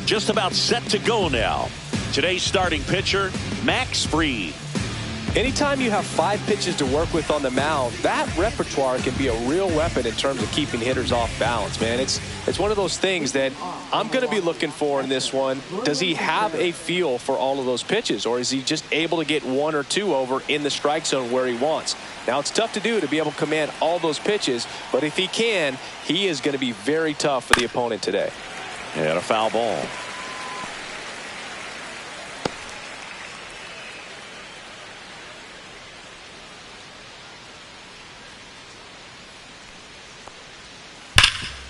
just about set to go now. Today's starting pitcher, Max Fried. Anytime you have 5 pitches to work with on the mound, that repertoire can be a real weapon in terms of keeping hitters off balance, man. It's one of those things that I'm going to be looking for in this one. Does he have a feel for all of those pitches, or is he just able to get 1 or 2 over in the strike zone where he wants? Now, it's tough to do to be able to command all those pitches, but if he can, he is going to be very tough for the opponent today. And a foul ball.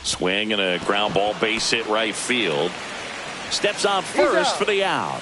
Swing and a ground ball, base hit right field. Steps on first for the out.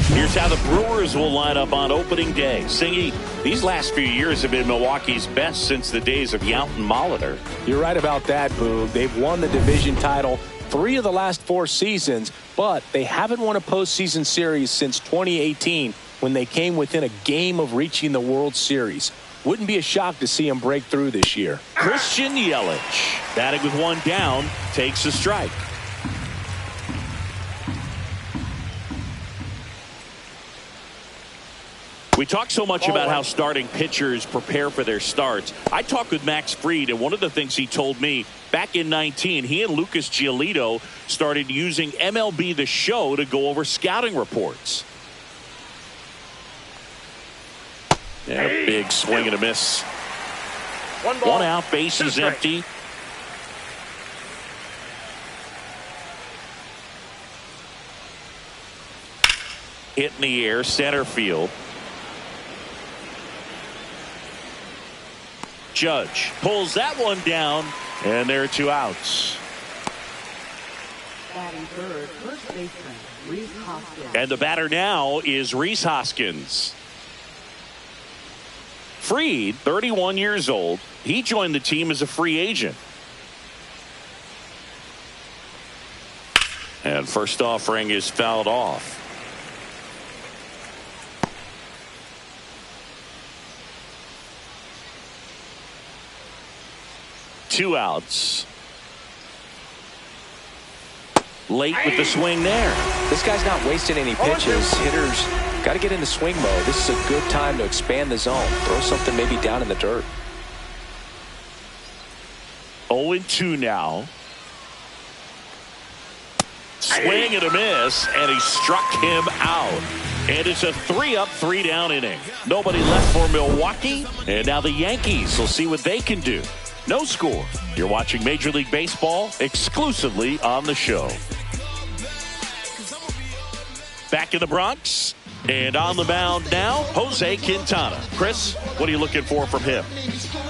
Here's how the Brewers will line up on opening day. Singy, these last few years have been Milwaukee's best since the days of Yount and Molitor. You're right about that, Boog. They've won the division title 3 of the last 4 seasons, but they haven't won a postseason series since 2018 when they came within a game of reaching the World Series. Wouldn't be a shock to see him break through this year. Christian Yelich, batting with 1 down, takes a strike. We talk so much about how starting pitchers prepare for their starts. I talked with Max Fried, and one of the things he told me back in 19, he and Lucas Giolito started using MLB The Show to go over scouting reports. And a big swing and a miss. 1 out, bases empty. Hit in the air, center field. Judge pulls that one down, and there are 2 outs. Batting third, first baseman, Rhys Hoskins. And the batter now is Rhys Hoskins. Fried, 31 years old. He joined the team as a free agent. And first offering is fouled off. Two outs. Late with the swing there. This guy's not wasting any pitches. Hitters got to get into swing mode. This is a good time to expand the zone. Throw something maybe down in the dirt. 0-2 now. Swing and a miss, and he struck him out. And it's a 3-up, 3-down inning. Nobody left for Milwaukee, and now the Yankees will see what they can do. No score. You're watching Major League Baseball exclusively on the show. Back in the Bronx, and on the mound now, Jose Quintana. Chris, what are you looking for from him?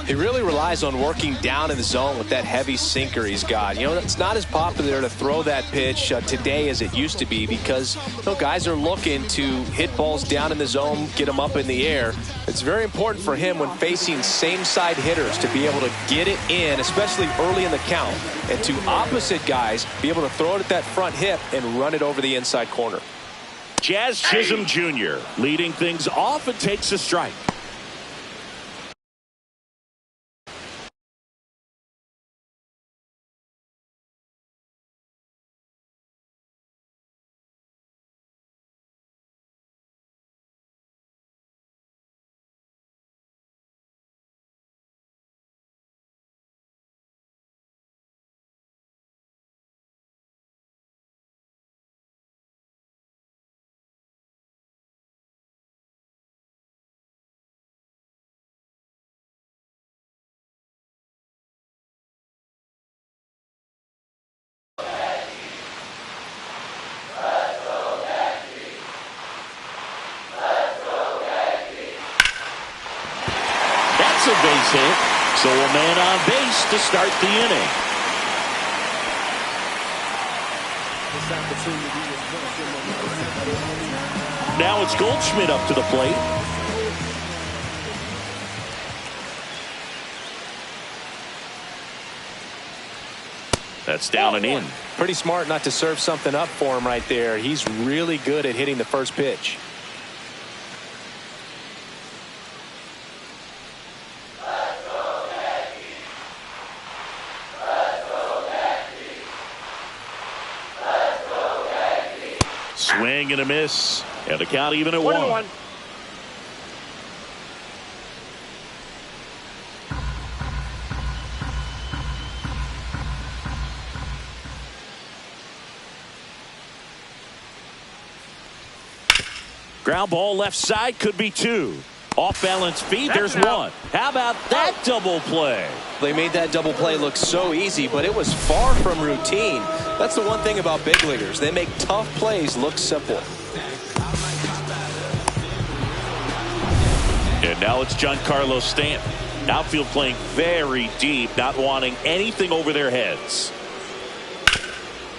He really relies on working down in the zone with that heavy sinker he's got. You know, it's not as popular to throw that pitch today as it used to be because, you know, guys are looking to hit balls down in the zone, get them up in the air. It's very important for him when facing same-side hitters to be able to get it in, especially early in the count, and to opposite guys be able to throw it at that front hip and run it over the inside corner. Jazz Chisholm Jr. leading things off and takes a strike. A base hit, so a man on base to start the inning. Now it's Goldschmidt up to the plate. That's down and in. Pretty smart not to serve something up for him right there. He's really good at hitting the first pitch. Swing and a miss. And the count even at 1. Ground ball left side, could be 2. Off balance feet, there's 1. How about that double play? They made that double play look so easy, but it was far from routine. That's the one thing about big leaguers. They make tough plays look simple. And now it's Giancarlo Stanton. Outfield playing very deep, not wanting anything over their heads.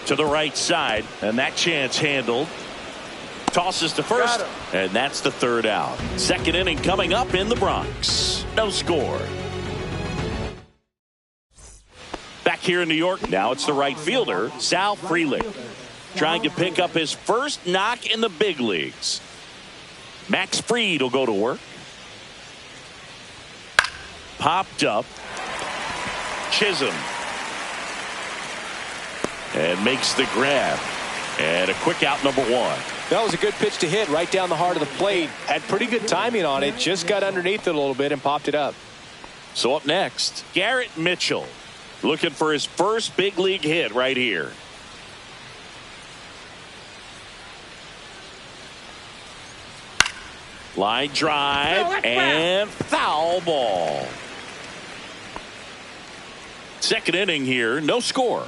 To the right side, and that chance handled. Tosses to first, and that's the 3rd out. 2nd inning coming up in the Bronx. No score. Back here in New York, now it's the right fielder, Sal Frelick, trying to pick up his first knock in the big leagues. Max Fried will go to work. Popped up. Chisholm. And makes the grab. And a quick out, number 1. That was a good pitch to hit right down the heart of the plate. Had pretty good timing on it. Just got underneath it a little bit and popped it up. So up next, Garrett Mitchell. Looking for his first big league hit right here. Line drive and foul ball. 2nd inning here, no score.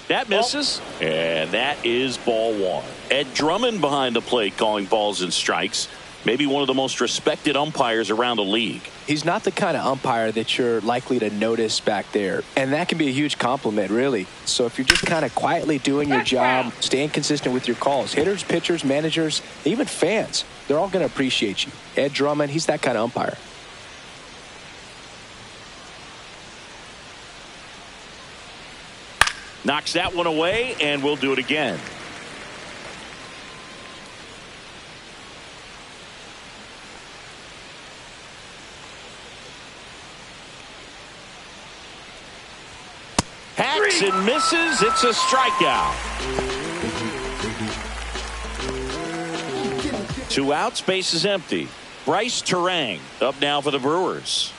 That misses, and that is ball 1. Ed Drummond behind the plate calling balls and strikes. Maybe one of the most respected umpires around the league. He's not the kind of umpire that you're likely to notice back there, and that can be a huge compliment, really. So if you're just kind of quietly doing your job, staying consistent with your calls, hitters, pitchers, managers, even fans, they're all going to appreciate you. Ed Drummond, he's that kind of umpire. Knocks that one away, and we'll do it again. Hacks and misses. It's a strikeout. 2 outs, base is empty. Bryce Terang up now for the Brewers.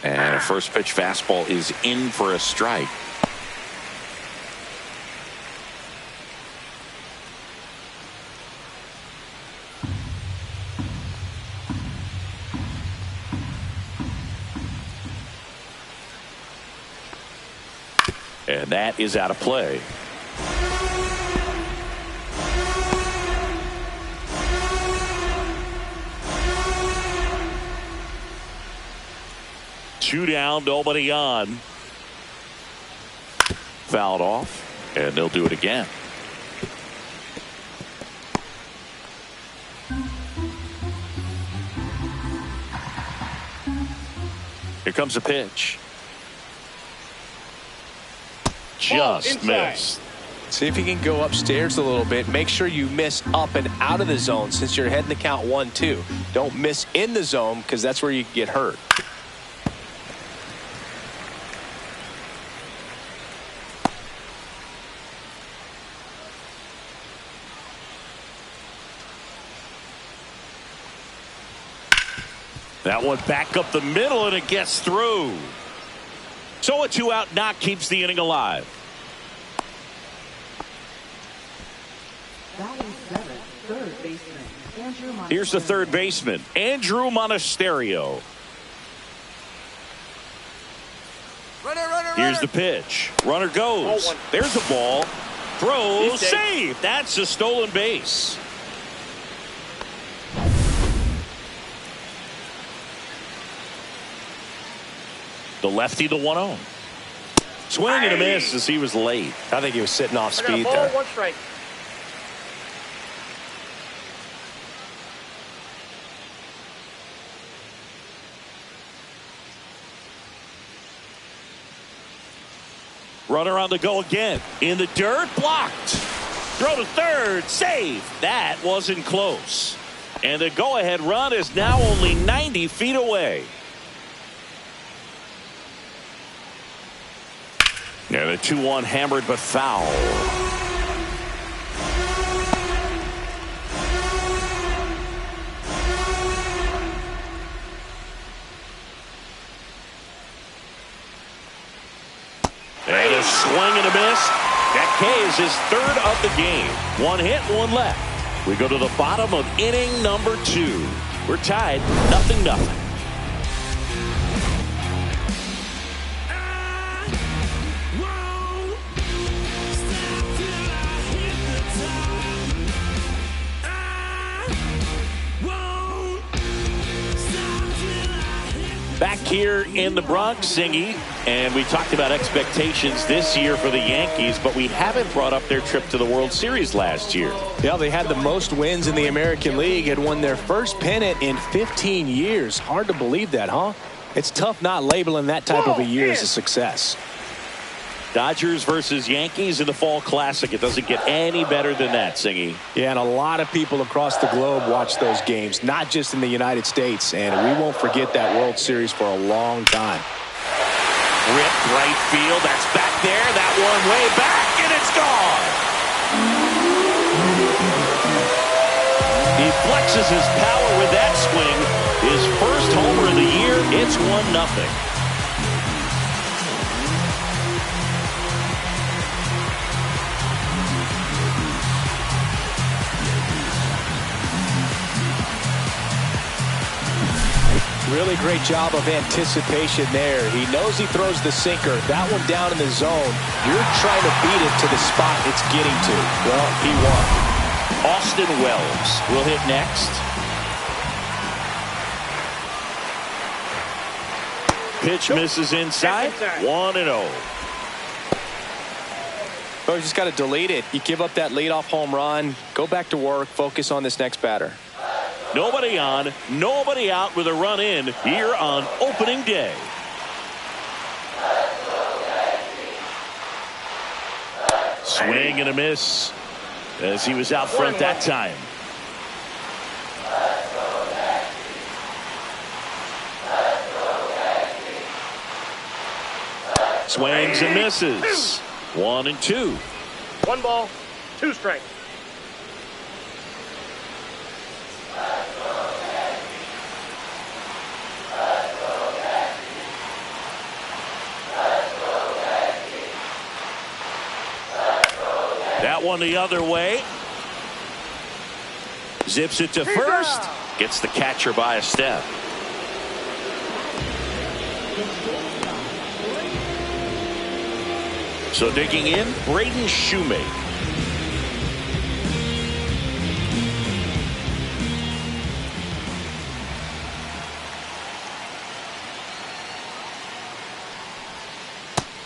And a first pitch fastball is in for a strike. And that is out of play. Two down, nobody on. Fouled off, and they'll do it again. Here comes a pitch. Just missed. See if you can go upstairs a little bit. Make sure you miss up and out of the zone since you're heading the count 1-2. Don't miss in the zone because that's where you can get hurt. That one back up the middle, and it gets through. So a 2-out knock keeps the inning alive. Here's the third baseman, Andrew Monasterio. Here's the pitch. Runner goes. There's the ball. Throw, save. That's a stolen base. The lefty, the 1-0. Swing and a miss as he was late. I think he was sitting off speed there. 1 strike. Runner on the go again. In the dirt, blocked. Throw to third, save. That wasn't close. And the go-ahead run is now only 90 feet away. And the 2-1 hammered but foul. And a swing and a miss. That K is his third of the game. One hit, one left. We go to the bottom of inning number 2. We're tied 0-0. Back here in the Bronx, Singy, and we talked about expectations this year for the Yankees, but we haven't brought up their trip to the World Series last year. Yeah, they had the most wins in the American League, had won their first pennant in 15 years. Hard to believe that, huh? It's tough not labeling that type of a year as a success. Dodgers versus Yankees in the Fall Classic. It doesn't get any better than that, Singy. Yeah, and a lot of people across the globe watch those games, not just in the United States, and we won't forget that World Series for a long time. Ripped right field. That's back there. That one way back, and it's gone. He flexes his power with that swing. His first homer of the year. It's 1-0. Really great job of anticipation there. He knows he throws the sinker. That one down in the zone. You're trying to beat it to the spot it's getting to. Well, he won. Austin Wells will hit next. Pitch misses inside. 1-0. Oh, you just got to delete it. You give up that leadoff home run. Go back to work. Focus on this next batter. Nobody on, nobody out with a run in here on opening day. Swing and a miss as he was out front that time. Swings and misses. 1-2. 1 ball, 2 strikes. That one the other way. Zips it to first. Gets the catcher by a step. So digging in, Braden Shoemake.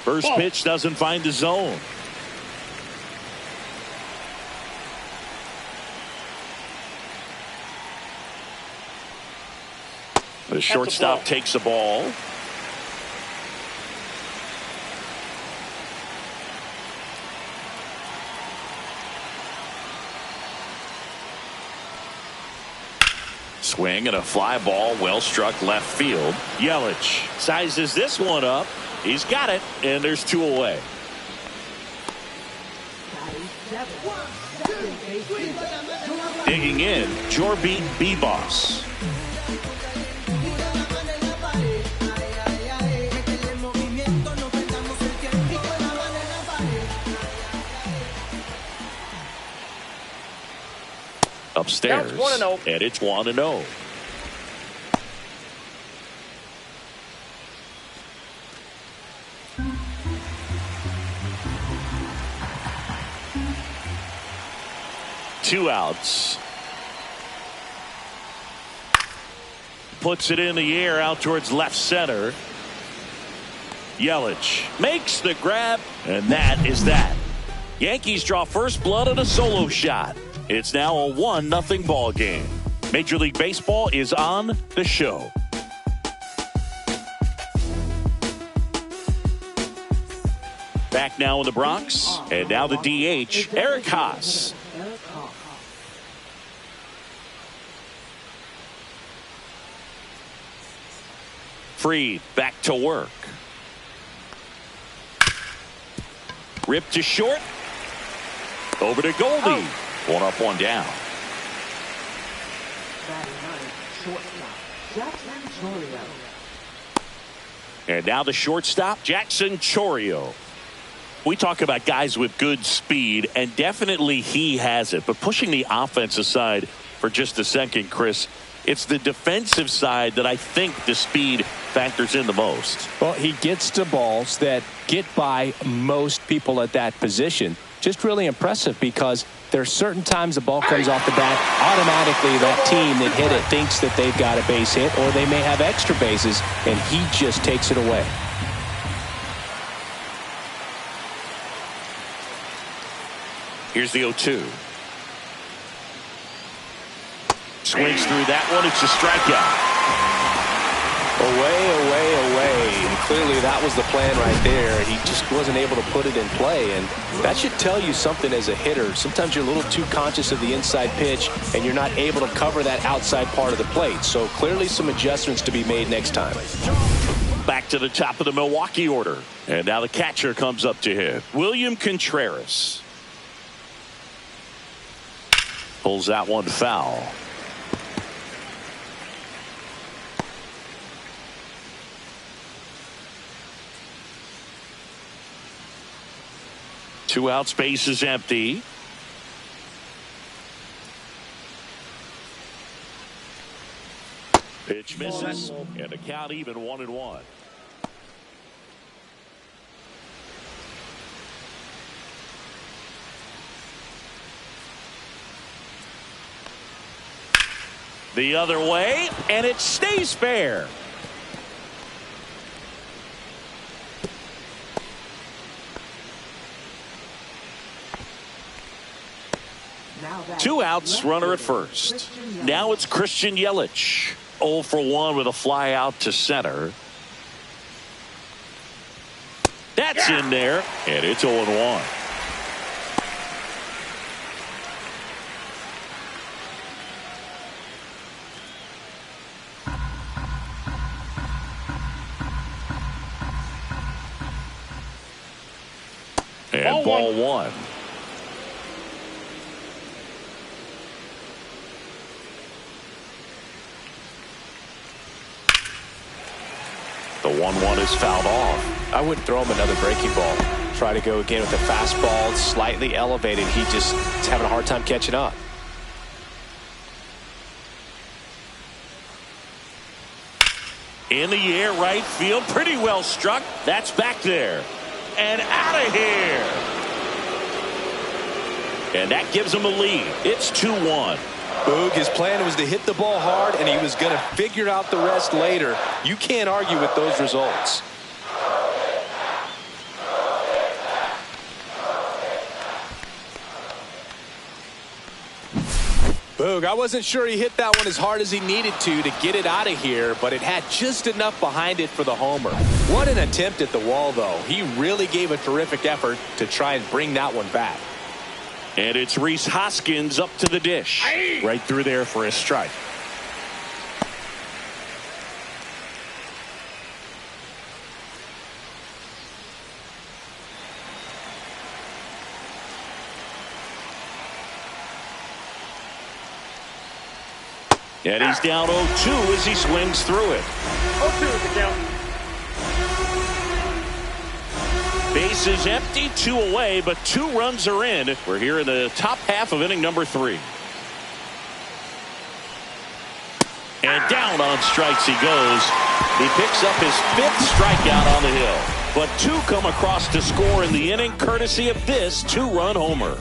First pitch doesn't find the zone. The shortstop takes the ball. Swing and a fly ball, well struck left field. Yelich sizes this one up. He's got it, and there's 2 away. Digging in, Jorby B-Boss. Upstairs, and it's 1-0. Two outs. Puts it in the air out towards left center. Yelich makes the grab, and that is that. Yankees draw first blood on a solo shot. It's now a 1-0 ball game. Major League Baseball is on the show. Back now in the Bronx, and now the DH, Eric Haas. Freed back to work. Ripped to short. Over to Goldie. One up, one down. Batting ninth, shortstop, Jackson Chorio. And now the shortstop, Jackson Chorio. We talk about guys with good speed, and definitely he has it. But pushing the offense aside for just a second, Chris, it's the defensive side that I think the speed factors in the most. Well, he gets to balls that get by most people at that position. Just really impressive because there are certain times the ball comes off the bat, automatically that team that hit it thinks that they've got a base hit, or they may have extra bases, and he just takes it away. Here's the 0-2. Swings through that one. It's a strikeout. Away, away, away. And clearly that was the plan right there. He just wasn't able to put it in play. And that should tell you something as a hitter. Sometimes you're a little too conscious of the inside pitch and you're not able to cover that outside part of the plate. So clearly some adjustments to be made next time. Back to the top of the Milwaukee order. And now the catcher comes up to hit. William Contreras. Pulls that one foul. Two outs, base is empty. Pitch misses, and the count even 1-1. The other way, and it stays fair. Two outs, runner at first. Now it's Christian Yelich. 0 for 1 with a fly out to center. That's in there, and it's 0-1. And ball one. The 1-1 is fouled off. I wouldn't throw him another breaking ball. Try to go again with a fastball, slightly elevated. He just is having a hard time catching up. In the air, right field, pretty well struck. That's back there. And out of here. And that gives him a lead. It's 2-1. Boog, his plan was to hit the ball hard, and he was going to figure out the rest later. You can't argue with those results. Boog, I wasn't sure he hit that one as hard as he needed to get it out of here, but it had just enough behind it for the homer. What an attempt at the wall, though. He really gave a terrific effort to try and bring that one back. And it's Rhys Hoskins up to the dish. Right through there for a strike. And he's down 0-2 as he swings through it. 0-2 is the count. Base is empty, 2 away, but 2 runs are in. We're here in the top half of inning number 3. And down on strikes he goes. He picks up his 5th strikeout on the hill. But 2 come across to score in the inning courtesy of this 2-run homer.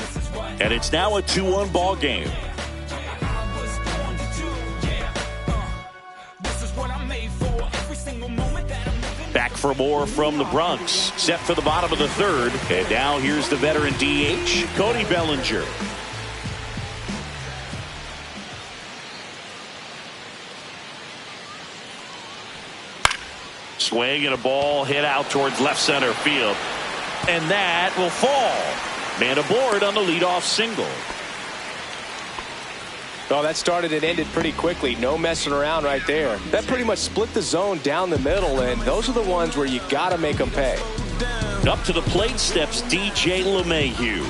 And it's now a 2-1 ball game. Back for more from the Bronx. Set for the bottom of the 3rd. And now here's the veteran DH, Cody Bellinger. Swing and a ball hit out towards left center field. And that will fall. Man aboard on the leadoff single. Oh, that started and ended pretty quickly. No messing around right there. That pretty much split the zone down the middle, and those are the ones where you got to make them pay. Up to the plate steps DJ LeMahieu.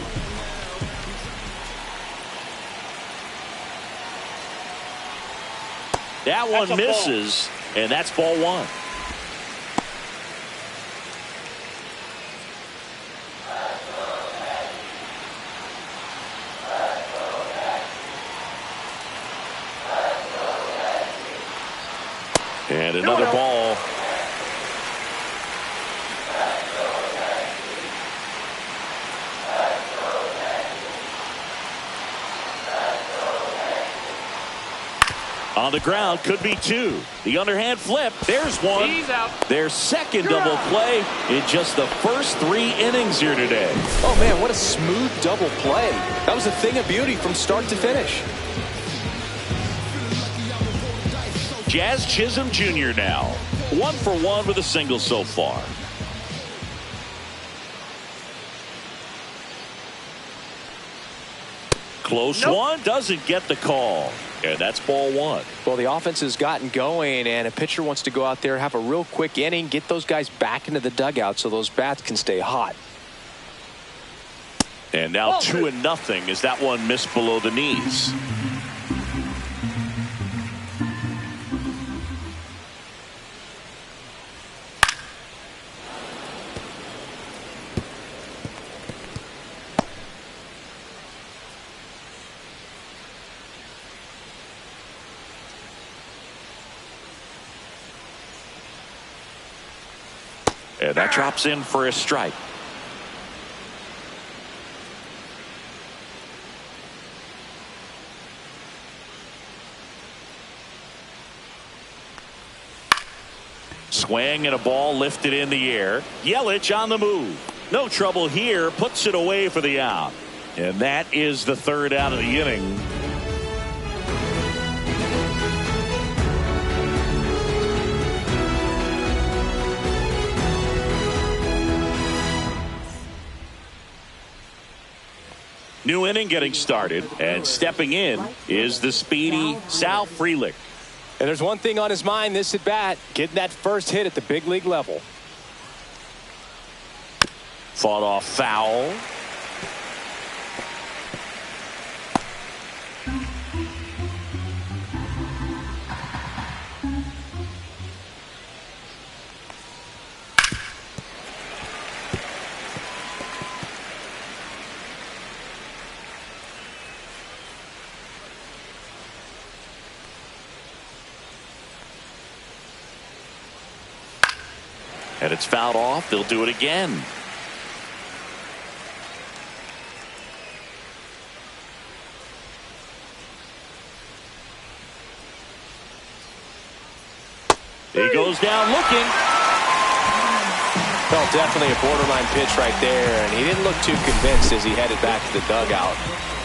That one misses, and that's ball one. And another ball. On the ground, could be two. The underhand flip. There's one. He's out. Their second double play in just the first 3 innings here today. Oh, man, what a smooth double play. That was a thing of beauty from start to finish. Jazz Chisholm Jr. now. 1 for 1 with a single so far. Close one. Doesn't get the call. And that's ball one. Well, the offense has gotten going, and a pitcher wants to go out there, have a real quick inning, get those guys back into the dugout so those bats can stay hot. And now 2-0 as that one missed below the knees. And that drops in for a strike. Swing and a ball lifted in the air. Yelich on the move. No trouble here. Puts it away for the out. And that is the third out of the inning. New inning getting started, and stepping in is the speedy Sal Frelick. And there's one thing on his mind this at bat, getting that first hit at the big league level. Fought off foul. And it's fouled off. They'll do it again. He goes down looking. Well, definitely a borderline pitch right there, and he didn't look too convinced as he headed back to the dugout.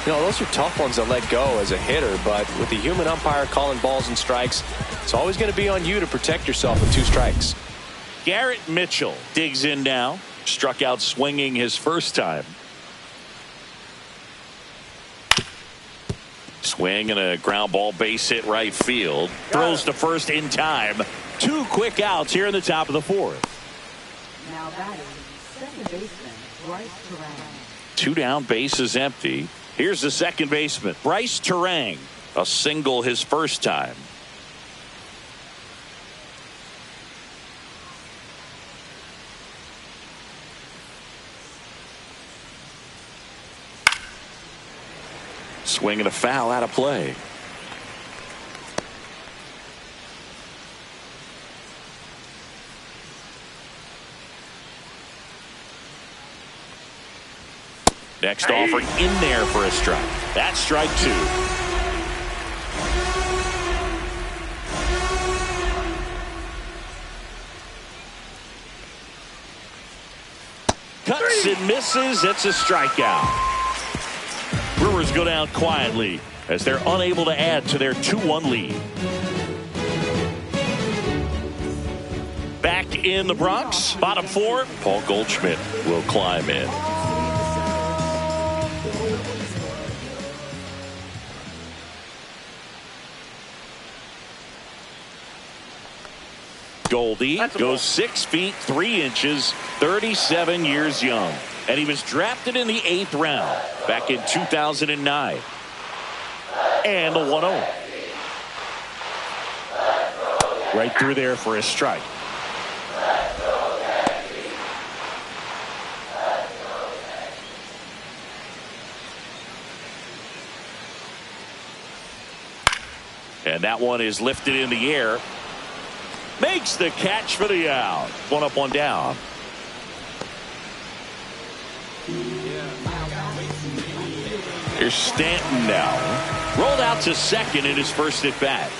You know, those are tough ones to let go as a hitter, but with the human umpire calling balls and strikes, it's always going to be on you to protect yourself with 2 strikes. Garrett Mitchell digs in now. Struck out swinging his first time. Swing and a ground ball base hit right field. Throws to first in time. 2 quick outs here in the top of the 4th. Now batting, second baseman, Bryce Turang. 2 down, bases empty. Here's the second baseman, Bryce Turang. A single his first time. Swing and a foul out of play. Next offer in there for a strike. That's strike 2. Cuts and misses. It's a strikeout. Brewers go down quietly as they're unable to add to their 2-1 lead. Back in the Bronx, bottom 4, Paul Goldschmidt will climb in. Goldie goes 6 feet 3 inches, 37 years young. And he was drafted in the 8th round back in 2009. And the 1-0. Right through there for a strike. And that one is lifted in the air. Makes the catch for the out. 1 up, 1 down. Here's Stanton now. Rolled out to second in his first at bat.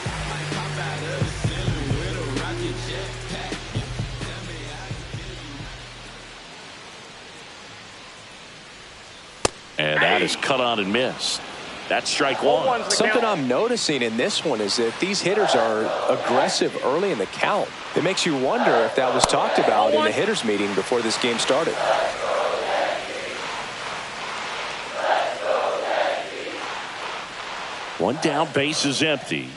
And that is cut on and missed. That's strike one. Something I'm noticing in this one is that these hitters are aggressive early in the count. It makes you wonder if that was talked about in the hitters meeting before this game started. One down, base is empty.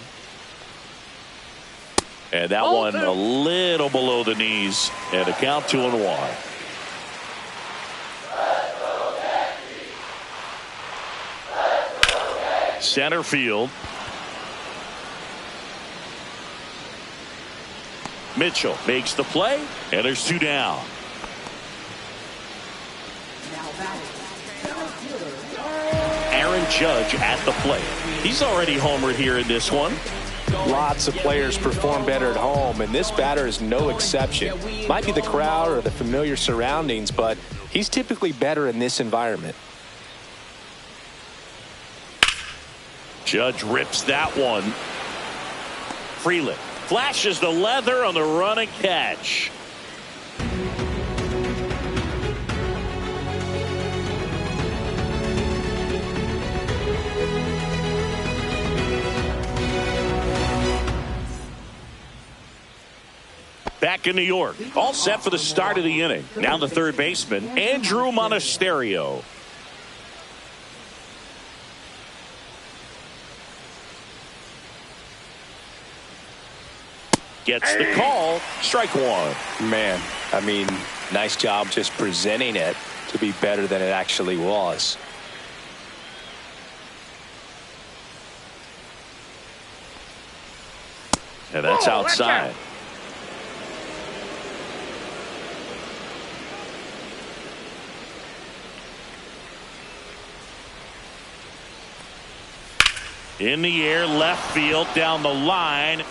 And that one a little below the knees. And a count 2-1. Center field. Mitchell makes the play, and there's 2 down. Aaron Judge at the plate. He's already homered here in this one. Lots of players perform better at home, and this batter is no exception. Might be the crowd or the familiar surroundings, but he's typically better in this environment. Judge rips that one. Freeland flashes the leather on the run and catch. Back in New York, all set for the start of the inning. Now the third baseman, Andrew Monasterio. Gets the call. Strike one. Man, I mean, nice job just presenting it to be better than it actually was. And that's outside. In the air, left field, down the line.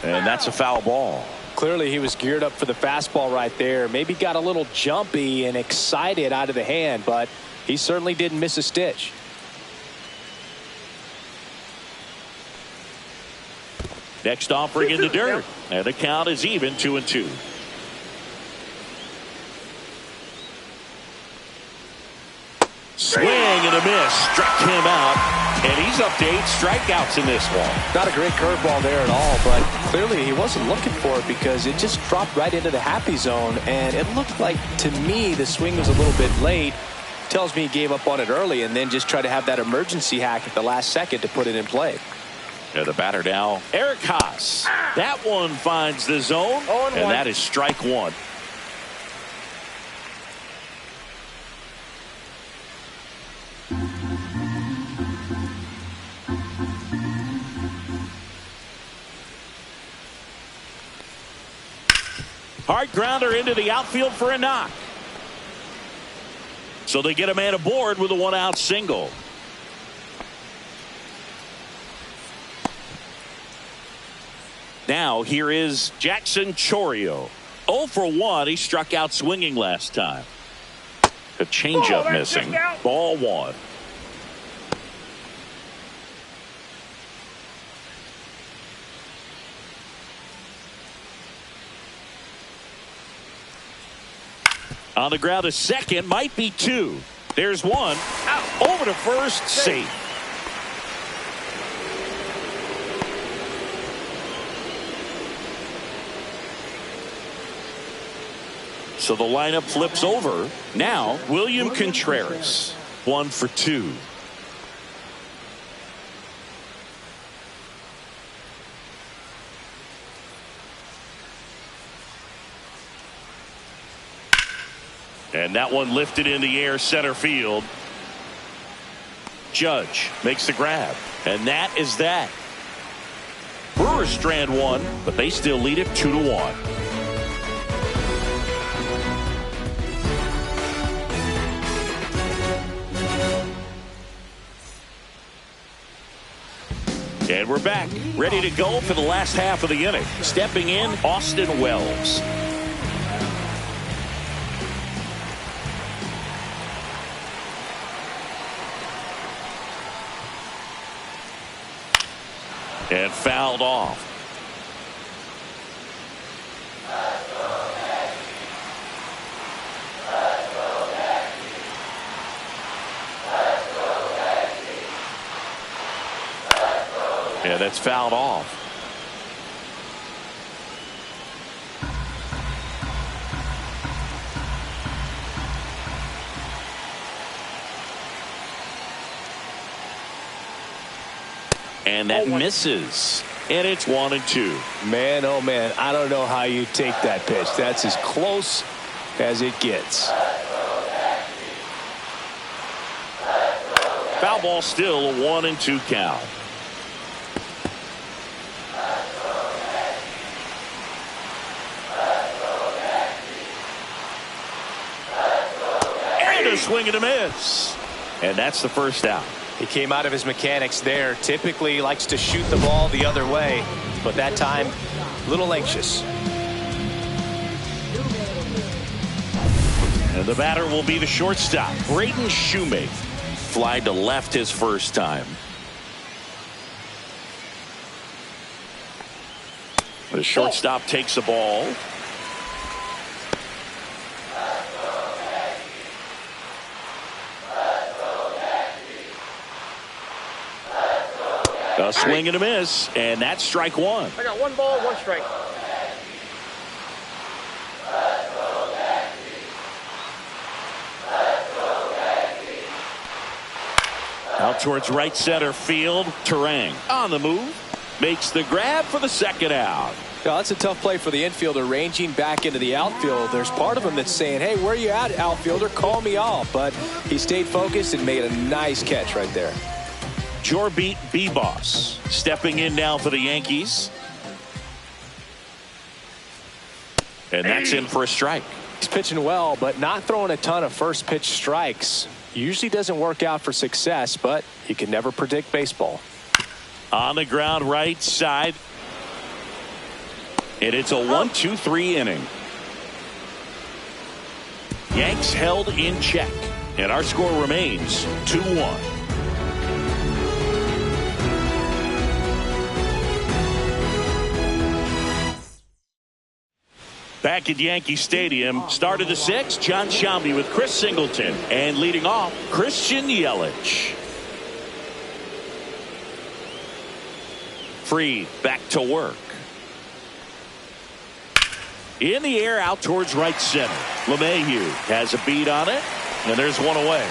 And that's a foul ball. Clearly he was geared up for the fastball right there. Maybe got a little jumpy and excited out of the hand, but he certainly didn't miss a stitch. Next offering in the dirt. And the count is even, 2-2. Swing and a miss. Struck him out. And he's up to 8 strikeouts in this one. Not a great curveball there at all, but clearly he wasn't looking for it because it just dropped right into the happy zone. And it looked like, to me, the swing was a little bit late. Tells me he gave up on it early and then just tried to have that emergency hack at the last second to put it in play. And the batter now, Eric Haas. That one finds the zone, and that is strike one. Hard grounder into the outfield for a knock. So they get a man aboard with a 1-out single. Now here is Jackson Chourio. 0 for 1. He struck out swinging last time. A changeup missing. Ball 1. On the ground to second, might be 2. There's 1. Out. Over to first, safe. So the lineup flips over. Now William Contreras. 1 for 2. And that one lifted in the air center field. Judge makes the grab. And that is that. Brewers strand one, but they still lead it 2-1. And we're back, ready to go for the last half of the inning. Stepping in, Austin Wells. And fouled off. Yeah, that's fouled off. And that misses. And it's 1-2. Man, oh man, I don't know how you take that pitch. That's as close as it gets. Foul ball, still a 1-2 count. And a swing and a miss. And that's the first out. He came out of his mechanics there. Typically likes to shoot the ball the other way, but that time a little anxious. And the batter will be the shortstop, Braden Shoemake. Fly to left his first time. The shortstop takes the ball. A swing and a miss, and that's strike one. I got 1 ball, 1 strike. Out towards right center field. Terang on the move. Makes the grab for the second out. Yeah, that's a tough play for the infielder, ranging back into the outfield. There's part of him that's saying, hey, where are you at, outfielder? Call me off. But he stayed focused and made a nice catch right there. Jorbit Bibas stepping in now for the Yankees. And that's in for a strike. He's pitching well, but not throwing a ton of first pitch strikes. Usually doesn't work out for success, but you can never predict baseball. On the ground right side. And it's a 1-2-3 inning. Yanks held in check. And our score remains 2-1. Back at Yankee Stadium, start of the 6th, John Shelby with Chris Singleton. And leading off, Christian Yelich. Free, back to work. In the air, out towards right center. LeMahieu has a beat on it, and there's one away.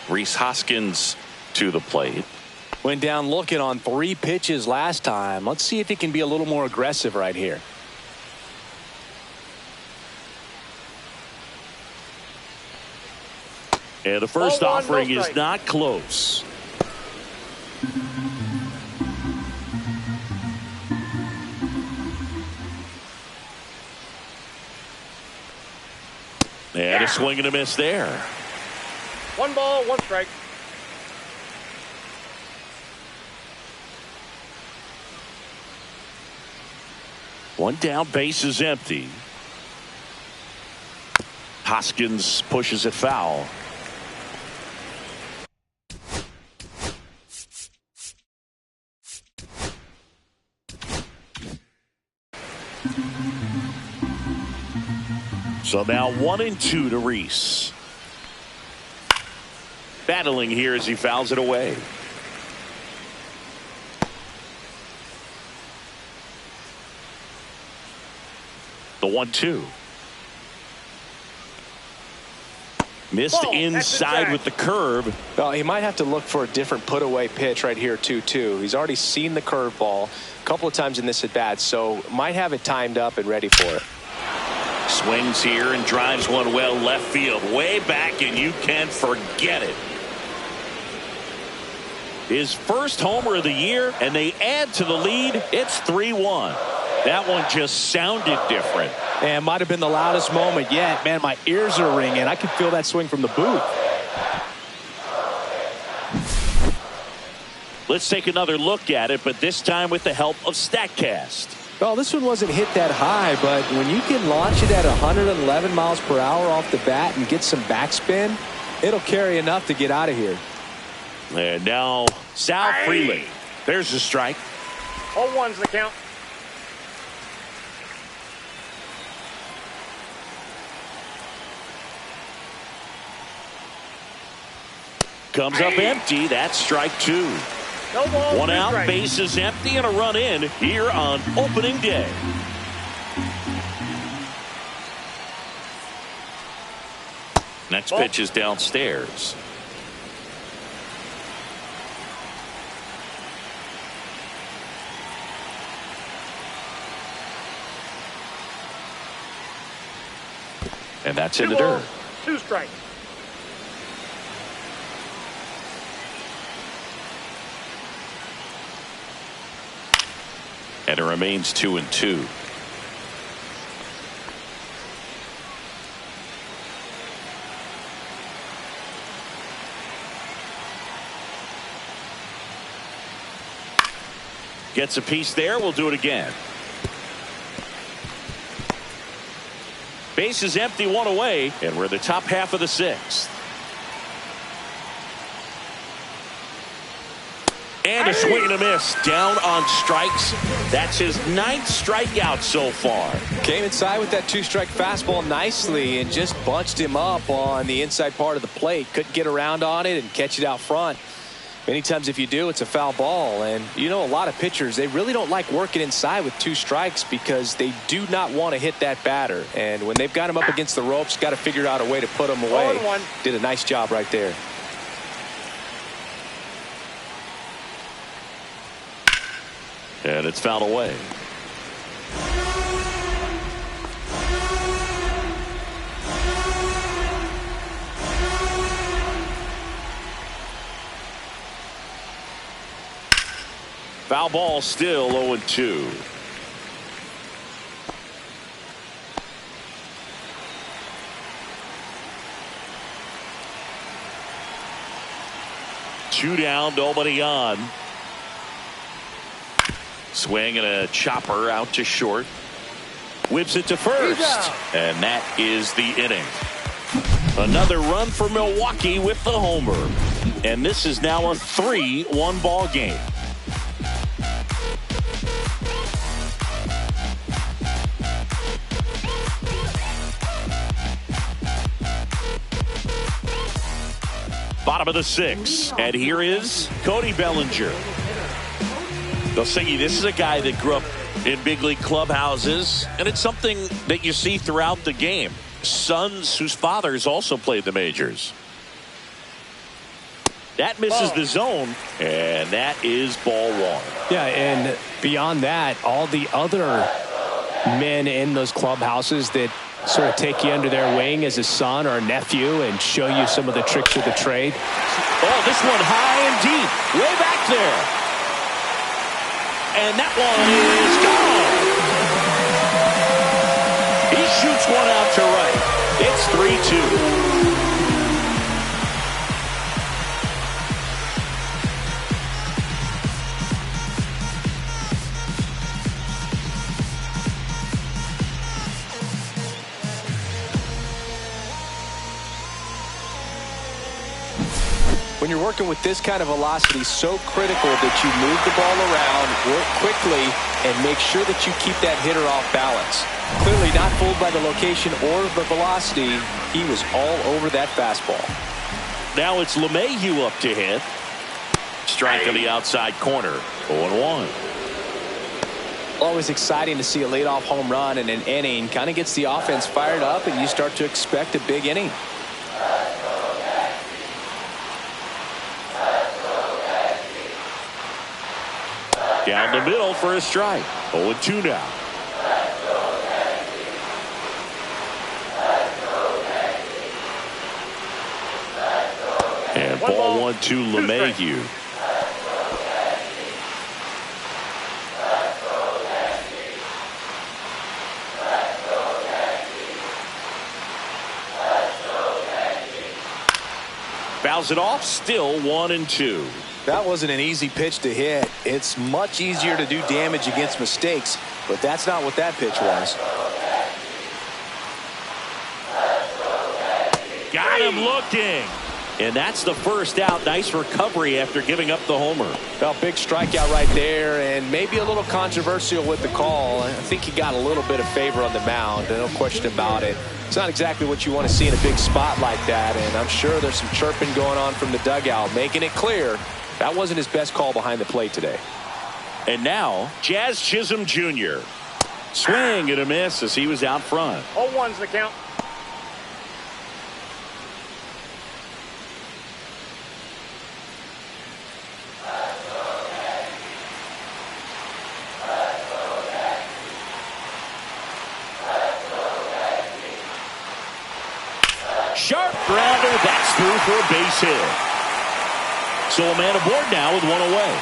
Rhys Hoskins to the plate. Went down looking on 3 pitches last time. Let's see if he can be a little more aggressive right here. And the first offering is not close. And a swing and a miss there. 1 ball, 1 strike. One down, base is empty. Hoskins pushes it foul. So now 1-2 to Rhys. Battling here as he fouls it away. The 1-2. Missed Ball, inside with the curve. Well, he might have to look for a different put-away pitch right here, too. He's already seen the curveball a couple of times in this at-bat, so might have it timed up and ready for it. Swings here and drives one well left field. Way back, and you can forget it. His first homer of the year, and they add to the lead. It's 3-1. That one just sounded different. And might have been the loudest moment yet. Man, my ears are ringing. I can feel that swing from the booth. Let's take another look at it, but this time with the help of StatCast. Well, this one wasn't hit that high, but when you can launch it at 111 miles per hour off the bat and get some backspin, it'll carry enough to get out of here. And now Sal Freeland. There's a strike. 0-1's the count. Comes up empty. That's strike two. No ball. One two out, strikes. bases empty, and a run in here on opening day. Next Ball. pitch is downstairs. And that's in the dirt. Two strikes. And it remains 2-2. Gets a piece there. We'll do it again. Base is empty, one away, and we're in the top half of the sixth. And a swing and a miss. Down on strikes. That's his 9th strikeout so far. Came inside with that two-strike fastball nicely and just bunched him up on the inside part of the plate. Couldn't get around on it and catch it out front. Many times if you do, it's a foul ball. And you know, a lot of pitchers, they really don't like working inside with two strikes because they do not want to hit that batter. And when they've got him up against the ropes, got to figure out a way to put him away. 0-1. Did a nice job right there. And it's fouled away. Foul ball, still 0-2. Two down, nobody on. Swing and a chopper out to short. Whips it to first. And that is the inning. Another run for Milwaukee with the homer. And this is now a 3-1 ball game. Bottom of the sixth. And here is Cody Bellinger. They'll say this is a guy that grew up in big league clubhouses, and it's something that you see throughout the game. Sons whose fathers also played the majors. That misses the zone, and that is ball one. Yeah, and beyond that, all the other men in those clubhouses that sort of take you under their wing as a son or a nephew and show you some of the tricks of the trade. Oh, this one high and deep, way back there. And that one is gone. He shoots one out to right. It's 3-2. When you're working with this kind of velocity, so critical that you move the ball around, work quickly, and make sure that you keep that hitter off balance. Clearly not fooled by the location or the velocity. He was all over that fastball. Now it's LeMahieu up to hit. Strike on the outside corner. 0-1. Always exciting to see a leadoff home run in an inning. Kind of gets the offense fired up, and you start to expect a big inning. Down the middle for a strike. 0-2 now. And ball 1 to LeMahieu. Fouls it off, still 1-2. That wasn't an easy pitch to hit. It's much easier to do damage against mistakes, but that's not what that pitch was. Got him looking. And that's the first out. Nice recovery after giving up the homer. Well, big strikeout right there, and maybe a little controversial with the call. I think he got a little bit of favor on the mound, no question about it. It's not exactly what you want to see in a big spot like that, and I'm sure there's some chirping going on from the dugout, making it clear that wasn't his best call behind the plate today. And now, Jazz Chisholm Jr. Swing and a miss as he was out front. 0-1's the count. Sharp grounder, that's through for a base hit. So a man aboard now with one away.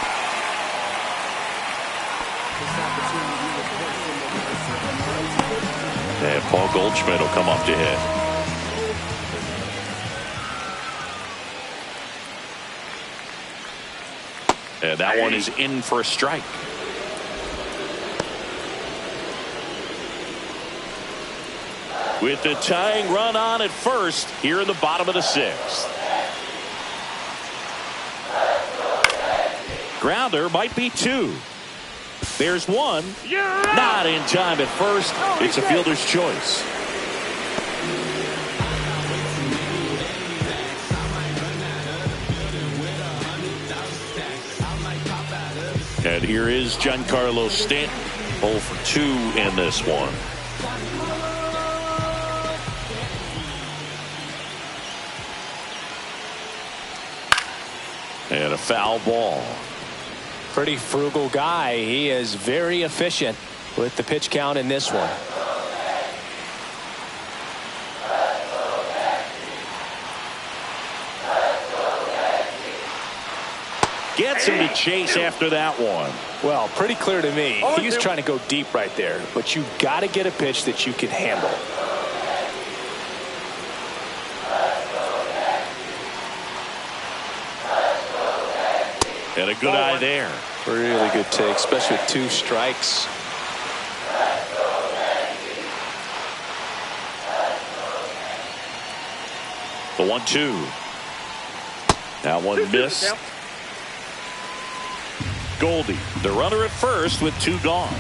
And Paul Goldschmidt will come up to hit. And that one is in for a strike. With the tying run on at first here in the bottom of the 6th. Grounder might be 2. There's 1. Not in time at first. It's a fielder's choice. And here is Giancarlo Stanton. 0 for 2 in this one. And a foul ball. Pretty frugal guy. He is very efficient with the pitch count in this one. Gets him to chase after that one. Well, pretty clear to me. He was trying to go deep right there, but you've got to get a pitch that you can handle. And a good eye there. Really good take, especially with 2 strikes. The 1-2. That one missed. Goldie, the runner at first with 2 gone.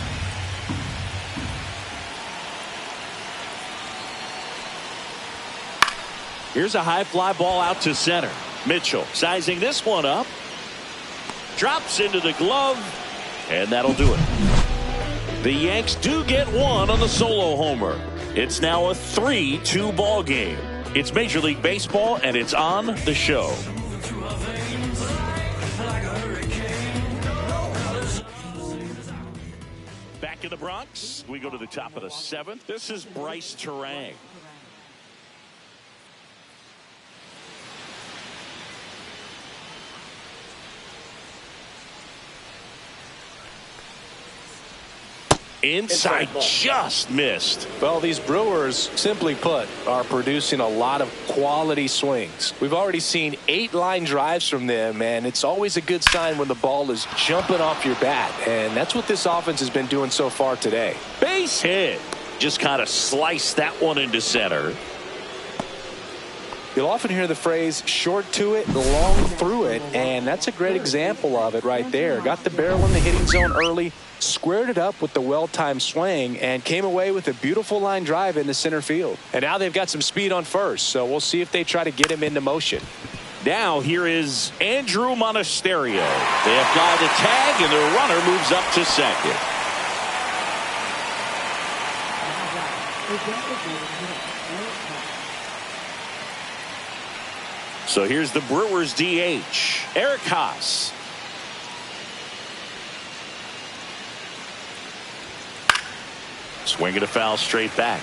Here's a high fly ball out to center. Mitchell sizing this one up. Drops into the glove, and that'll do it. The Yanks do get 1 on the solo homer. It's now a 3-2 ball game. It's Major League Baseball, and it's on the show. Back in the Bronx, we go to the top of the 7th. This is Bryce Terang. Inside just missed. Well, these Brewers, simply put, are producing a lot of quality swings. We've already seen 8 line drives from them, and it's always a good sign when the ball is jumping off your bat, and that's what this offense has been doing so far today. Base hit. Just kind of sliced that one into center. You'll often hear the phrase short to it, long through it, and that's a great example of it right there. Got the barrel in the hitting zone early, squared it up with the well-timed swing, and came away with a beautiful line drive into center field. And now they've got some speed on first, so we'll see if they try to get him into motion. Now here is Andrew Monasterio. They apply the tag, and the runner moves up to second. So here's the Brewers DH, Eric Haas. Swing and a foul straight back.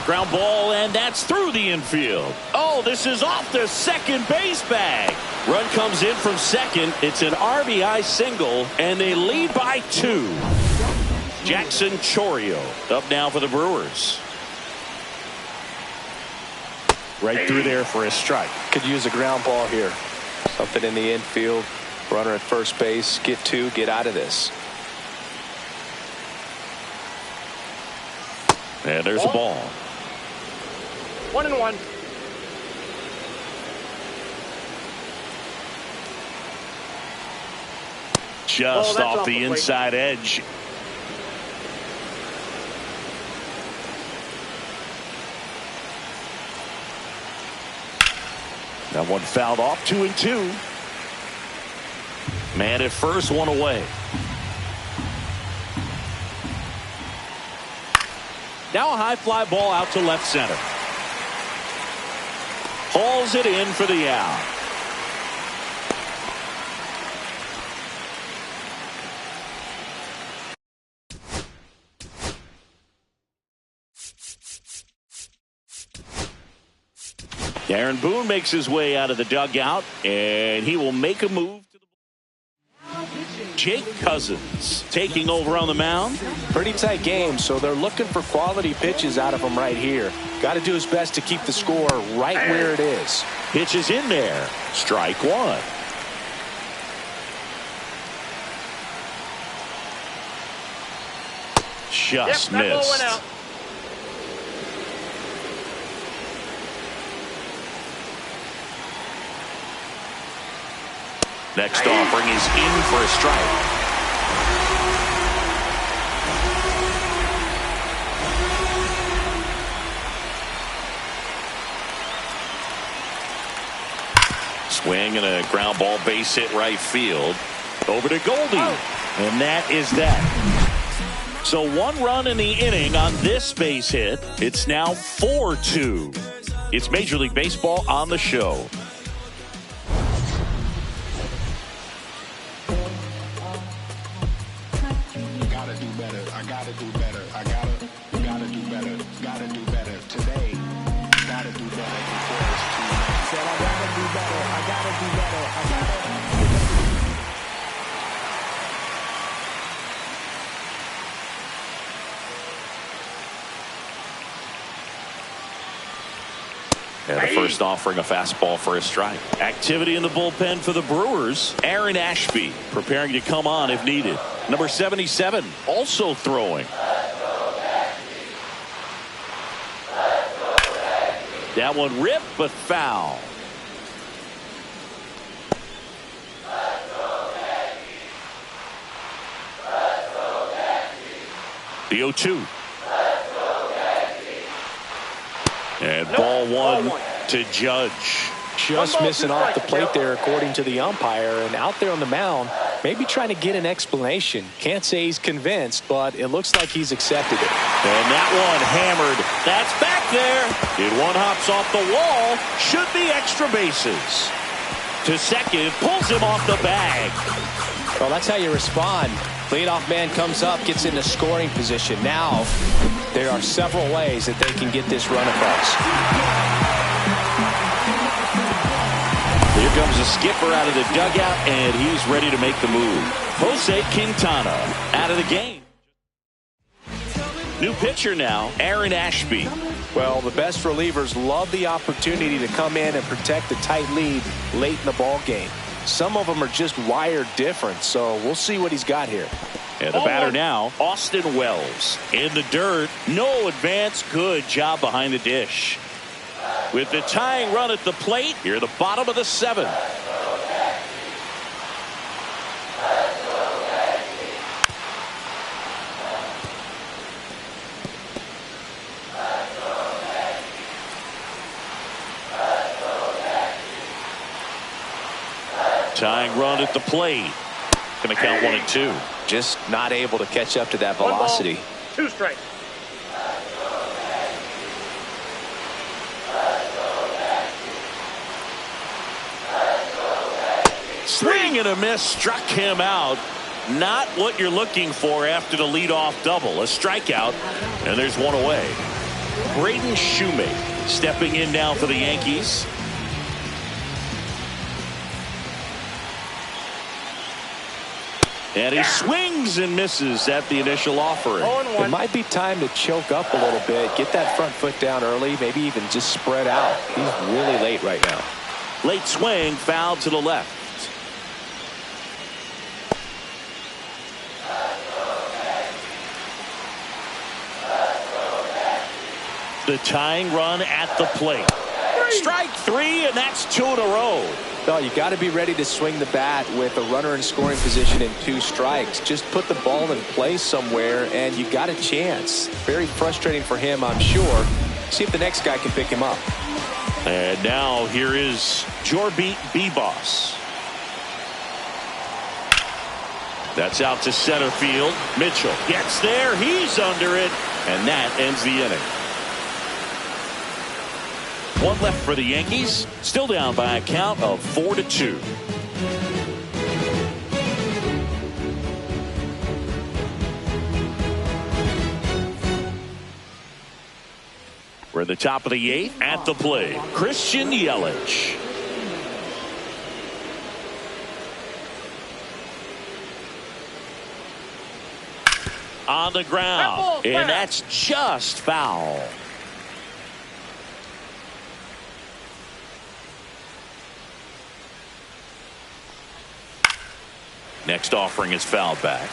Ground ball, and that's through the infield. Oh, this is off the second base bag. Run comes in from second. It's an RBI single, and they lead by 2. Jackson Chourio up now for the Brewers. Right through there for a strike. Could use a ground ball here. Something in the infield. Runner at first base. Get 2. Get out of this. And there's a ball. 1-1. Just off the inside edge. That one fouled off. 2-2. Man at first, one away. Now a high fly ball out to left center. Hauls it in for the out. Aaron Boone makes his way out of the dugout, and he will make a move to the Jake Cousins taking over on the mound. Pretty tight game, so they're looking for quality pitches out of him right here. Got to do his best to keep the score right where it is. Pitch is in there. Strike 1. Just that ball missed. went out. Next offering is in for a strike. Swing and a ground ball base hit right field. Over to Goldie. And that is that. So 1 run in the inning on this base hit. It's now 4-2. It's Major League Baseball on the show. And the first offering a fastball for a strike. Activity in the bullpen for the Brewers. Aaron Ashby preparing to come on if needed. Number 77 also throwing. That one ripped but foul. The 0-2. And ball one to Judge. Just missing off the plate there according to the umpire, and out there on the mound maybe trying to get an explanation. Can't say he's convinced, but it looks like he's accepted it. And that one hammered. That's back there. And one hops off the wall. Should be extra bases. To second, pulls him off the bag. Well, that's how you respond. Leadoff man comes up, gets into scoring position. Now there are several ways that they can get this run across. Here comes the skipper out of the dugout, and he's ready to make the move. Jose Quintana out of the game. New pitcher now, Aaron Ashby. Well, the best relievers love the opportunity to come in and protect the tight lead late in the ball game. Some of them are just wired different, so we'll see what he's got here. And the batter now, Austin Wells. In the dirt, no advance. Good job behind the dish. With the tying run at the plate, here at the bottom of the 7th. Tying run at the plate. Going to count 1-2. Just not able to catch up to that velocity. 1 ball, 2 strikes. Swing and a miss, struck him out. Not what you're looking for after the leadoff double. A strikeout, and there's one away. Braden Shoemake stepping in now for the Yankees. And he swings and misses at the initial offering. It might be time to choke up a little bit, get that front foot down early, maybe even just spread out. He's really late right now. Late swing, foul to the left. The tying run at the plate. Strike three, and that's 2 in a row. No, you got to be ready to swing the bat with a runner in scoring position and 2 strikes. Just put the ball in play somewhere, and you got a chance. Very frustrating for him, I'm sure. See if the next guy can pick him up. And now here is Jorbit Bebos. That's out to center field. Mitchell gets there. He's under it, and that ends the inning. One left for the Yankees. Still down by a count of 4-2. We're at the top of the 8th. At the plate, Christian Yelich. On the ground, and that's just foul. Next offering is fouled back.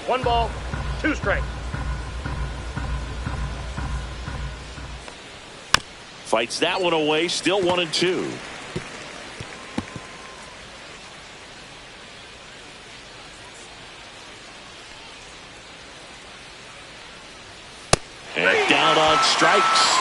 One ball, 2 strikes. Fights that one away, still 1-2. And down on strikes,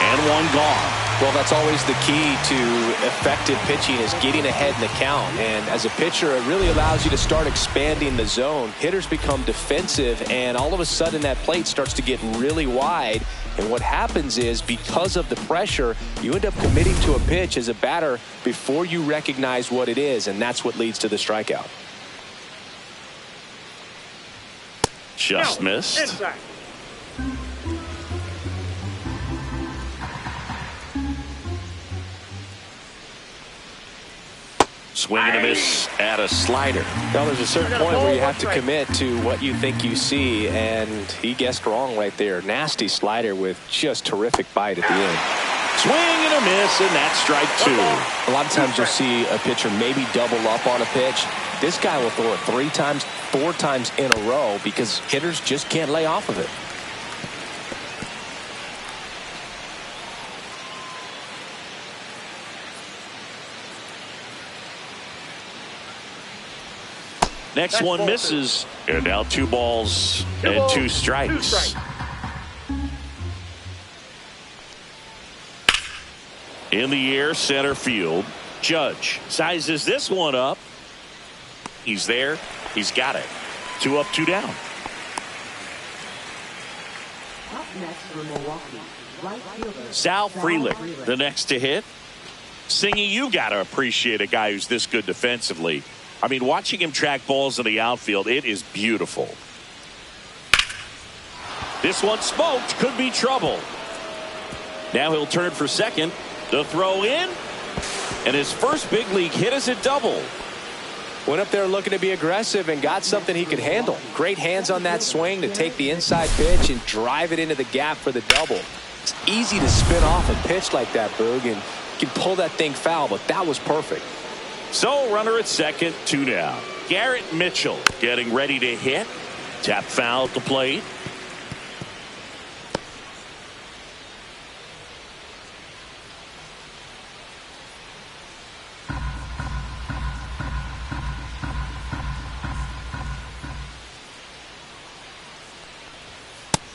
and one gone. Well, that's always the key to effective pitching, is getting ahead in the count. And as a pitcher, it really allows you to start expanding the zone. Hitters become defensive, and all of a sudden that plate starts to get really wide. And what happens is, because of the pressure, you end up committing to a pitch as a batter before you recognize what it is, and that's what leads to the strikeout. Just missed. Inside. Swing and a miss at a slider. Now, there's a certain point where you have to commit to what you think you see, and he guessed wrong right there. Nasty slider with just terrific bite at the end. Swing and a miss, and that's strike 2. A lot of times you'll see a pitcher maybe double up on a pitch. This guy will throw it 3 times, 4 times in a row because hitters just can't lay off of it. Next one misses, and now 2 balls and 2 strikes. In the air, center field. Judge sizes this one up. He's there. He's got it. 2 up, 2 down. Up next for Milwaukee, right fielder Sal Frelick, the next to hit. Singy, you got to appreciate a guy who's this good defensively. I mean, watching him track balls in the outfield, it is beautiful. This one smoked, could be trouble. Now he'll turn for second. The throw in, and his first big league hit is a double. Went up there looking to be aggressive and got something he could handle. Great hands on that swing to take the inside pitch and drive it into the gap for the double. It's easy to spin off a pitch like that, Boog, and you can pull that thing foul, but that was perfect. So runner at second, 2 down. Garrett Mitchell getting ready to hit. Tap foul at the plate.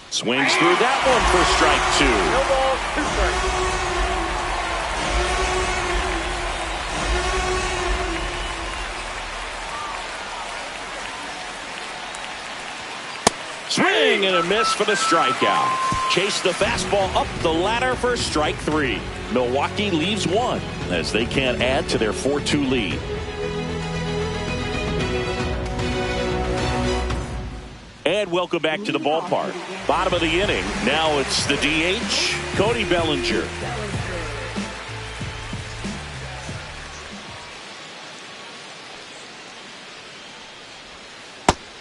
Swings through that one for strike 2. No balls, 2 strikes. Swing and a miss for the strikeout. Chase the fastball up the ladder for strike 3. Milwaukee leaves 1 as they can't add to their 4-2 lead. And welcome back to the ballpark. Bottom of the inning. Now it's the DH, Cody Bellinger.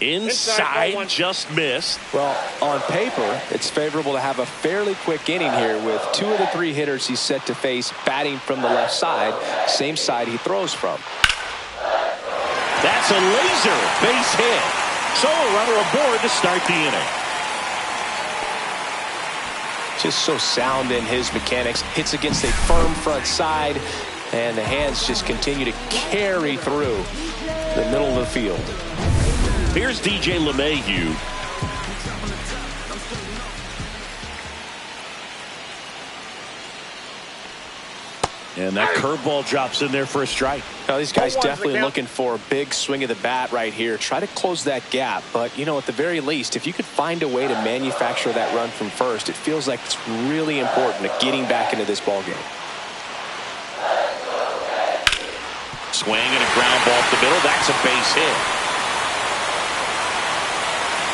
Inside, just missed. Well, on paper, it's favorable to have a fairly quick inning here with 2 of the 3 hitters he's set to face batting from the left side, same side he throws from. That's a laser base hit. So a runner aboard to start the inning. Just so sound in his mechanics. Hits against a firm front side, and the hands just continue to carry through the middle of the field. Here's DJ LeMahieu. And that curveball drops in there for a strike. Now, these guys definitely looking for a big swing of the bat right here. Try to close that gap. But, you know, at the very least, if you could find a way to manufacture that run from first, it feels like it's really important to getting back into this ballgame. Swing and a ground ball up the middle. That's a base hit.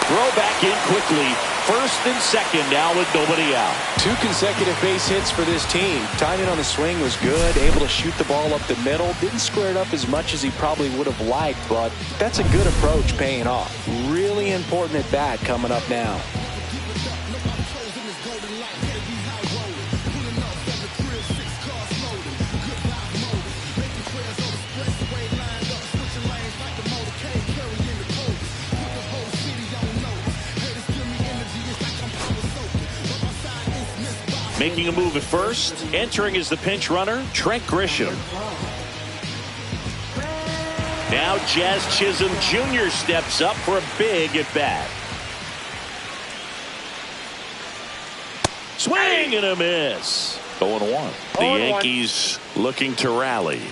Throw back in quickly. First and second now with nobody out. 2 consecutive base hits for this team. Timing on the swing was good. Able to shoot the ball up the middle. Didn't square it up as much as he probably would have liked, but that's a good approach paying off. Really important at bat coming up now. Making a move at first. Entering is the pinch runner, Trent Grisham. Now Jazz Chisholm Jr. steps up for a big at bat. Swing and a miss. 0-1. The Yankees looking to rally.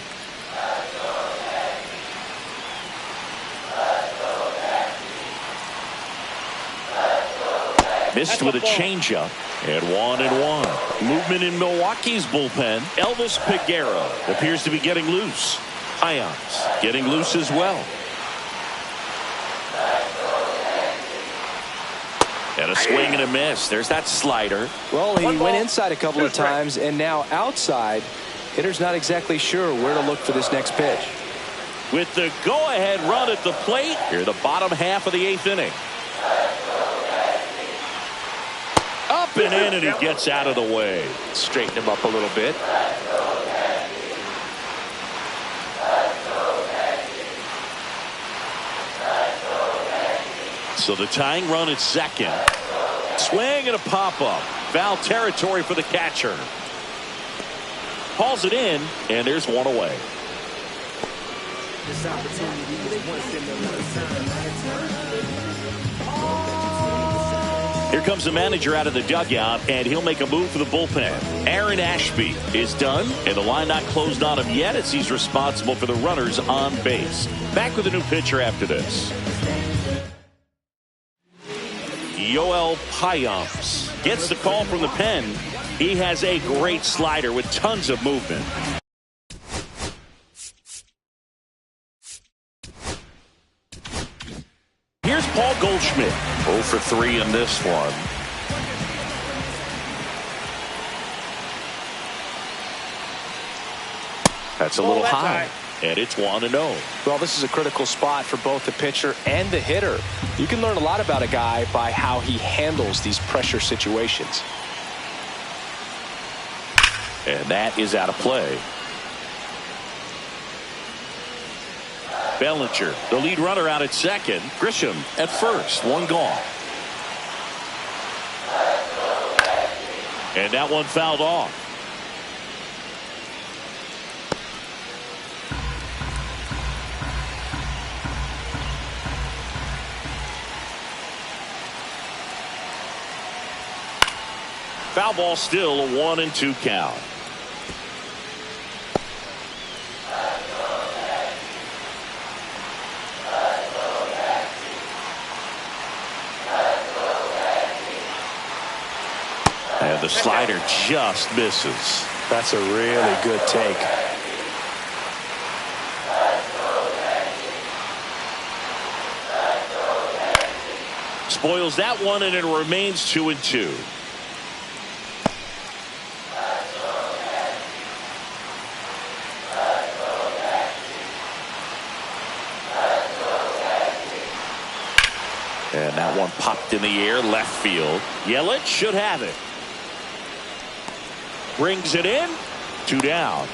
Missed with a changeup. And 1-1. Movement in Milwaukee's bullpen. Elvis Peguero appears to be getting loose. Ions getting loose as well. And a swing and a miss. There's that slider. Well, he went inside a couple of times, and now outside. Hitter's not exactly sure where to look for this next pitch. With the go-ahead run at the plate, here the bottom half of the 8th inning. Up and in, and he gets out of the way. Straighten him up a little bit. So the tying run at second. Swing and a pop-up. Foul territory for the catcher. Hauls it in, and there's one away. This opportunity is once in a lifetime. Here comes the manager out of the dugout, and he'll make a move for the bullpen. Aaron Ashby is done, and the line not closed on him yet as he's responsible for the runners on base. Back with a new pitcher after this. Yoel Payamps gets the call from the pen. He has a great slider with tons of movement. Here's Paul Goldschmidt. 0 for 3 in this one. That's a little high. And it's 1-0. Well, this is a critical spot for both the pitcher and the hitter. You can learn a lot about a guy by how he handles these pressure situations. And that is out of play. Bellinger, the lead runner, out at second. Grisham at first. One gone. And that one fouled off. Foul ball, still a 1-2 count. And the slider just misses. That's a really good take. Spoils that one, and it remains 2-2. And that one popped in the air, left field. Yelich should have it. Brings it in. 2 down.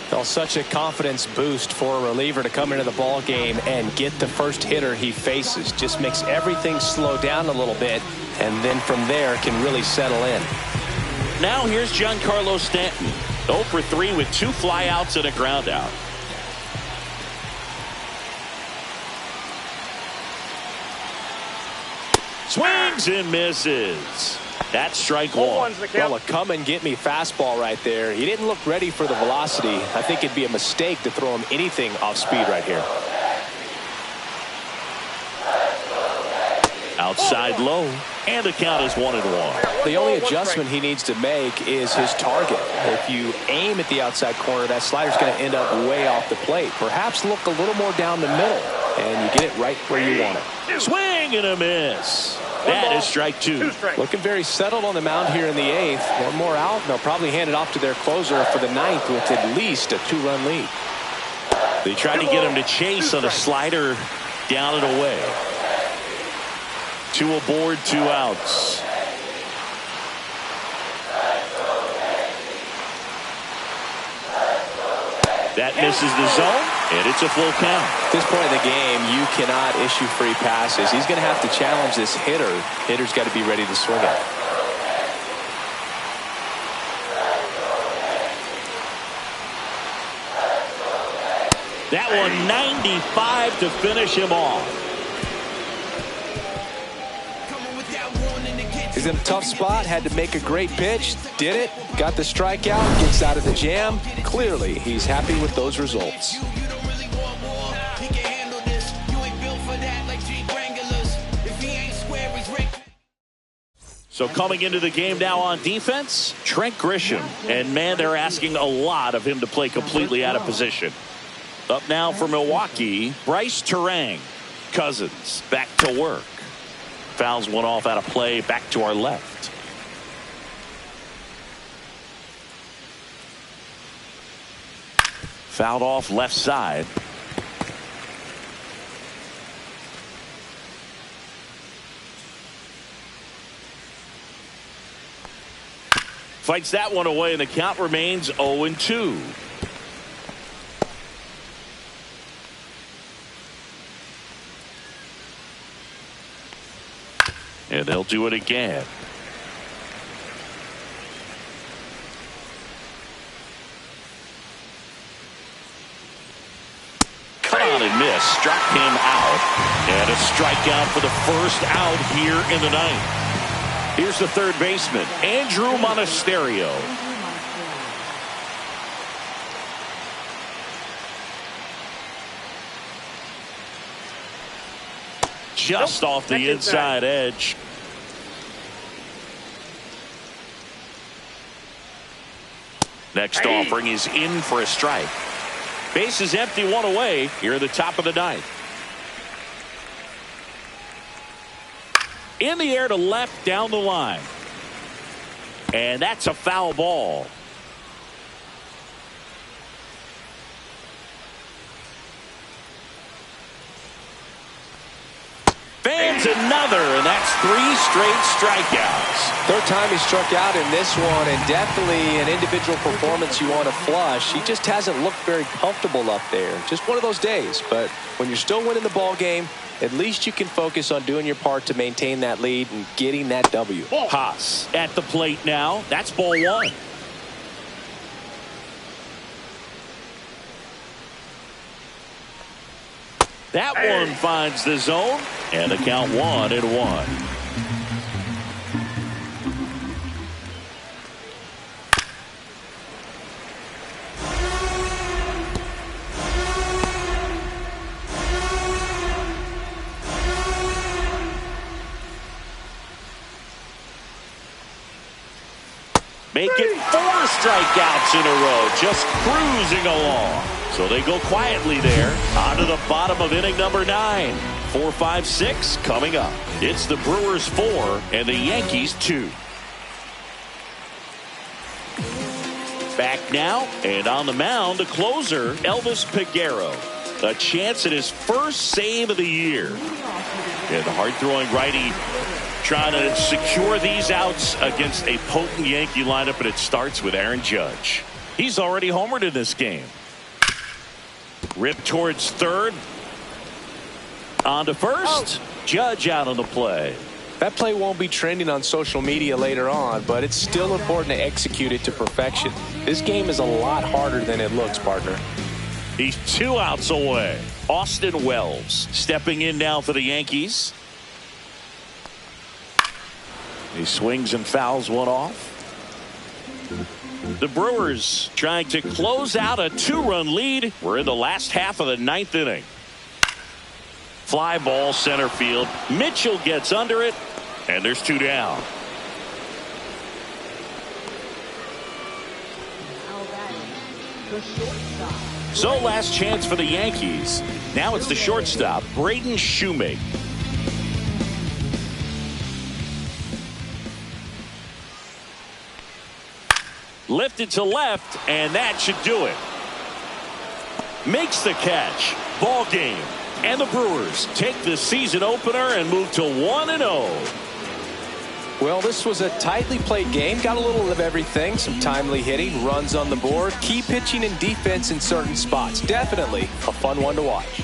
Well, such a confidence boost for a reliever to come into the ball game and get the first hitter he faces. Just makes everything slow down a little bit, and then from there can really settle in. Now here's Giancarlo Stanton. 0 for 3 with 2 flyouts and a ground out. Swings and misses. That's strike one. Well, a come and get me fastball right there. He didn't look ready for the velocity. I think it'd be a mistake to throw him anything off speed right here. Outside low, and the count is 1-1. The only adjustment he needs to make is his target. If you aim at the outside corner, that slider's going to end up way off the plate. Perhaps look a little more down the middle, and you get it right where you want it. Swing and a miss. That is strike 2. Looking very settled on the mound here in the 8th. One more out, and they'll probably hand it off to their closer for the 9th with at least a 2-run lead. They tried to get him to chase on a slider down and away. 2 aboard, 2 outs. That misses the zone, and it's a full count. At this point in the game, you cannot issue free passes. He's going to have to challenge this hitter. Hitter's got to be ready to swing it. That one 95 to finish him off. He's in a tough spot, had to make a great pitch, did it, got the strikeout, gets out of the jam. Clearly, he's happy with those results. So coming into the game now on defense, Trent Grisham. And man, they're asking a lot of him to play completely out of position. Up now for Milwaukee, Bryce Terang. Cousins back to work. Fouls one off out of play, back to our left. Fouled off left side. Fights that one away, and the count remains 0-2. And they'll do it again. Cut on and miss. Struck him out. And a strikeout for the first out here in the 9th. Here's the third baseman, Andrew Monasterio. Just off the inside edge. Next offering is in for a strike. Base is empty, one away here at the top of the 9th. In the air to left down the line. And that's a foul ball. Fans another, and that's 3 straight strikeouts. Third time he struck out in this one, and definitely an individual performance you want to flush. He just hasn't looked very comfortable up there. Just one of those days. But when you're still winning the ball game, at least you can focus on doing your part to maintain that lead and getting that W. Haas at the plate now. That's ball 1. That one finds the zone, and the count 1-1. 4 strikeouts in a row, just cruising along. So they go quietly there on to the bottom of inning number 9. 4, 5, 6 coming up. It's the Brewers 4 and the Yankees 2. Back now, and on the mound, the closer, Elvis Peguero. A chance at his first save of the year. And the hard-throwing righty trying to secure these outs against a potent Yankee lineup, and it starts with Aaron Judge. He's already homered in this game. Ripped towards third. On to first. Judge out on the play. That play won't be trending on social media later on, but it's still important to execute it to perfection. This game is a lot harder than it looks, partner. He's 2 outs away. Austin Wells stepping in now for the Yankees. He swings and fouls one off. The Brewers trying to close out a 2-run lead. We're in the last half of the 9th inning. Fly ball center field. Mitchell gets under it, and there's 2 down. So last chance for the Yankees. Now it's the shortstop, Braden Shoemaker. Lifted to left, and that should do it. Makes the catch. Ball game. And the Brewers take the season opener and move to 1-0. Well, this was a tightly played game. Got a little of everything. Some timely hitting, runs on the board, key pitching and defense in certain spots. Definitely a fun one to watch.